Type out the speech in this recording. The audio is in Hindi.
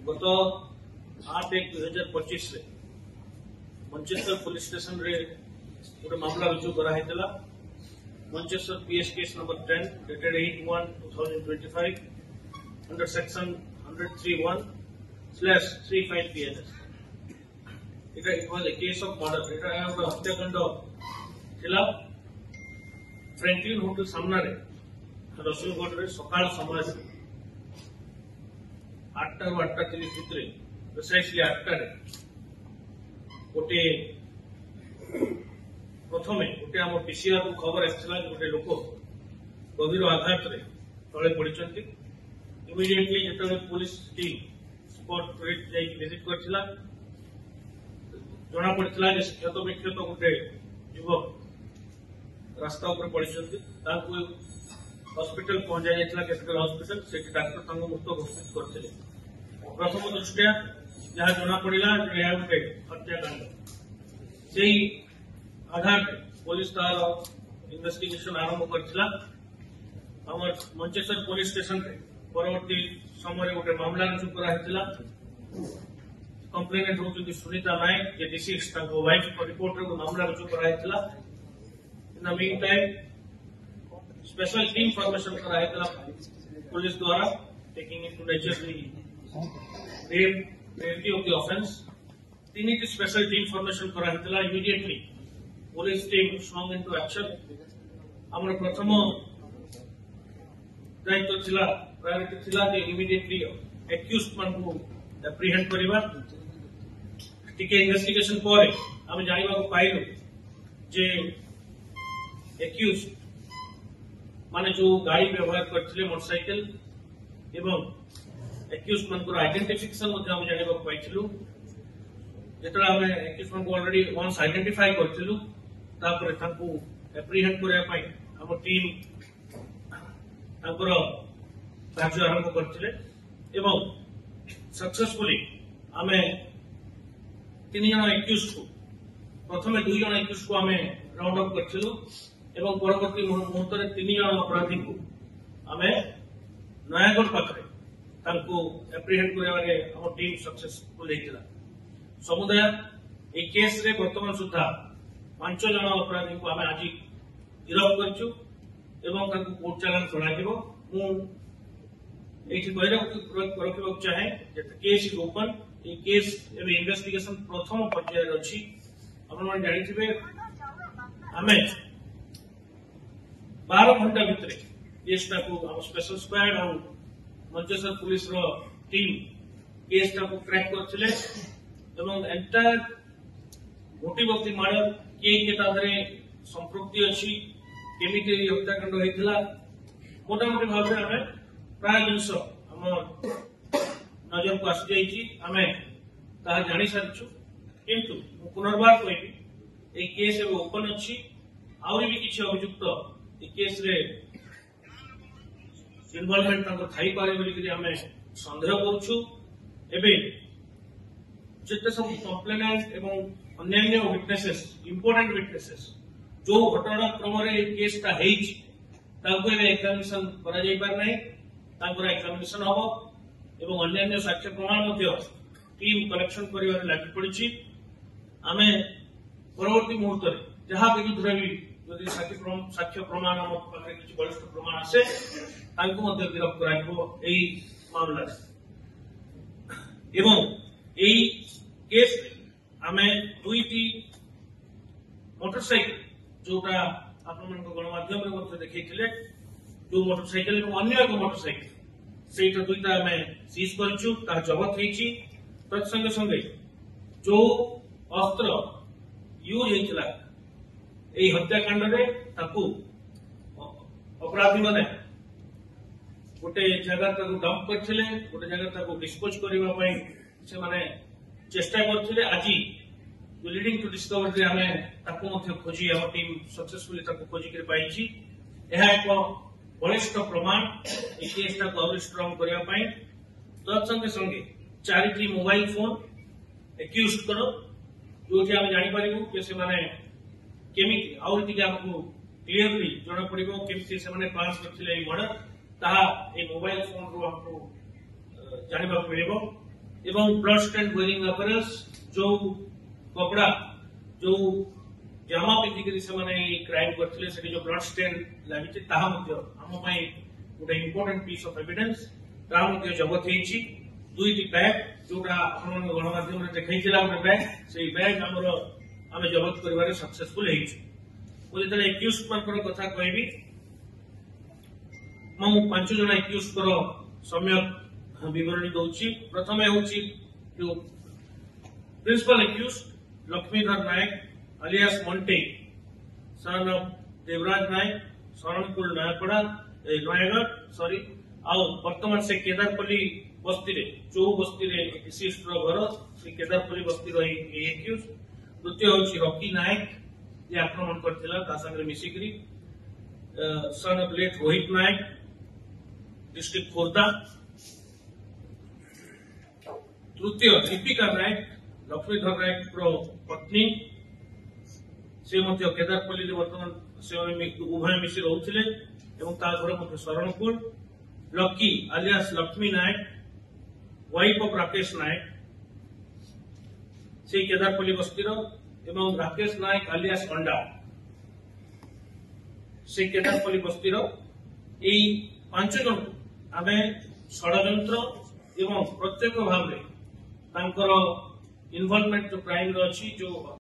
गत 8/1/2025 रे मंचेश्वर पुलिस स्टेशन रे गोटे मामला रुजु कराइला। Mancheswar PS case number 10 dated 8/1/2025 under section 103(1)/35 PNS. It was a case of murder. It was a हत्याकांड थिला फ्रैंकलिन होटल सामना रे रसुलगढ़ रे सकाळ समय 8टा ରୁ 8:30 ଭିତରେ प्रिसाइसली 8टा रे गोटे प्रथमे गोटे आम पीसीआर को खबर आसाला गोटे लोक गभीर आघात रे तले पड़िचंती। इमिडिएटली जेतले पुलिस टीम स्पॉट पर जाई विजिट करथिला जना पड़ता जे क्षत विक्षत गोटे युवक रास्ता ऊपर पड़िचंती। ताकू हॉस्पिटल पहुंचा जाइथिला कैपिटल हॉस्पिटल से डॉक्टर तांको मृत घोषित करथिले। प्रथम दृष्टिया जहाँ जना पड़ा जे गोटे हत्याकांड से आधार पुलिस तार इन्वेस्टिगेशन आरंभ करथिला। हमर मंचेश्वर पुलिस स्टेशन रे परवर्ती समय गोटे मामला रुजु कराइथिला। कंप्लेनेंट होउछन्ती सुनीता नायक जे डिसीज ताको वाइफ को रिपोर्ट रे मामला रुजु कराइथिला। In the mean time special team formation कराइथिला पुलिस द्वारा taking into nature the gravity of the offense। तीन स्पेशल टीम फॉर्मेशन कराइथिला। Immediately police team swung into action। हमर प्रथम दायित्व थिला प्रायोरिटी थिला जे इमीडिएटली एक्यूज्ड मान को एप्रीहेंड करिबा। टिके इन्वेस्टिगेशन पर हम जानिबा को पाइलु जे एक्यूज्ड माने जो गाड़ी व्यवहार करथिले मोटरसाइकिल एवं एक्यूज्ड मान को आइडेंटिफिकेशन हम जानिबा को पाइथिलु। जेतरा हम एक्यूज्ड मान को ऑलरेडी वंस आइडेंटिफाई करथिलु तापर तांको एप्रीहेंड करिया पई हम टीम तांकर कार्य आरंभ करथिले एवं सक्सेसफुली आमे 3 जन एक्यूज्ड को प्रथमे 2 जन एक्यूज्ड को आमे राउंड अप करथिलु एवं परवर्ती मुहूर्त रे 3 जन अपराधी को आमे नयागढ़ पाखरे तांको एप्रीहेंड करिया रे हम टीम सक्सेसफुल हेतिला। समुदाय ए केस रे वर्तमान सुधा 5 जन अपराधी को आमे आज गिरफ्त करछु एवं तांको कोर्ट चालान कराजिबो। मु एठी रखिबा चाहे जे केस इज ओपन। ए केस एवं इन्वेस्टिगेशन प्रथम पर्याय अछि। आपण मन जानिथिबे आमे 12 घंटा भितरे केसटा को हम स्पेशल स्क्वाड और मंचेश्वर पुलिस रो टीम केसटा को क्रैक करथिले एवं entire motive of the murder के तादरे संपृक्ति अछि केमिति हत्याकांड होइथिला मोटामोटी भाव में हमें प्राय जिनस हम नजर को आसी जाइछि। हमें ता जानि सारिछु किंतु पुनर्बार कहबी ए केस एबे ओपन अछि। आउरी भी किछि अभियुक्त ए केस रे इन्वॉल्वमेंट ताको थाई पारे बोली कि हमें संदेह करछु। एबे जेते सब कंप्लेनेंट एवं अन्य विटनेसेस इंपोर्टेंट विटनेसेस जो घटना क्रम रे केसटा हेछि ताको एग्जामिनेशन करा जाई पार नै। तांकर एग्जामिनेशन हबो एवं अन्य साक्ष्य प्रमाण मध्य टीम कलेक्शन करिवार लागि पड़िछि। आमे परवर्ती मुहूर्त रे जहा विरुद्ध रे भी यदि साक्ष्य प्रमाण हम पाखरे किछि बलिष्ठ प्रमाण आसे तांको मध्य गिरफ्त कराइबो एई मामला एवं एई केस आमे दुईटी मोटरसाइकिल जोटा आपण मन को गणमाध्यम रे मध्य देखैथिले जो मोटरसाइकिल एवं अन्य एक मोटरसाइकिल सेटा दुईटा आमे सीज करछु ता जब्त हेछि। तत्संगे संगे जो अस्त्र यूज हेतिला एई हत्याकांड रे ताकू अपराधी माने गोटे जगह ताकू डंप करथिले गोटे जगह ताकू डिस्पोज करिवा पई से माने चेष्टा करथिले। आज जो लीडिंग टू डिस्कवर रे हमें ताकू मध्य खोजी हम टीम सक्सेसफुली ताकू खोजी के पाइछि। एहा एक बलिष्ठ प्रमाण ए केसटा को और स्ट्रांग करिया पई। तत्संगे संगे 4टी मोबाइल फोन एक्यूज्ड करो जो हम जानि परिबु कि से माने केमिति और टिके हमको क्लियरली जणा पड़िबो केमिति से माने प्लान करथिले ए मर्डर ता ए मोबाइल फोन रो हमको जानवा मिल ब्लड स्टेन वेयरिंग अपीयरेंस जो कपड़ा जो जामा पिंधिक क्राइम करते जो ब्लड स्टेन लगी आम गोटे इम्पोर्टेंट पीस ऑफ एविडेंस जबत होती दुईटी बैग जोटा गणमाध्यम देखा गोटे बैग से बैग आम जबत कर सक्सेसफुल मुझे एक्यूज कथा कहबी मु 5 जन एक्यूज सम्यक विवरणी दूची प्रथम जो principal accused Laxmidhar Nayak alias Monte, son of Devraj Nayak Sharankul Nayagarh sorry आउ वर्तमान से केदारपल्ली बस्ती रे चौ बस्ती रे विशिष्ट घर से केदारपल्ली बस्ती रही एक्यूज द्वितीय होची रॉकी नायक जे आक्रमण करथिला ता संगे मिसिकरी son of late Rohit Nayak district Khordha तृतीय दीपिका नायक लक्ष्मीधर नायक पत्नी से केदारपल्ली बर्तमान से उभय मिसी रोते घर Sharanpur Lucky alias Laxmi Nayak wife of Rakesh Nayak से केदारपल्ली बस्ती एवं राकेश नायक आलियास अंडा से केदारपल्ली बस्ती 5 जन आम षड्यंत्र एवं प्रत्येक भाव में इनवॉल्वमेंट जो क्राइम अच्छी जो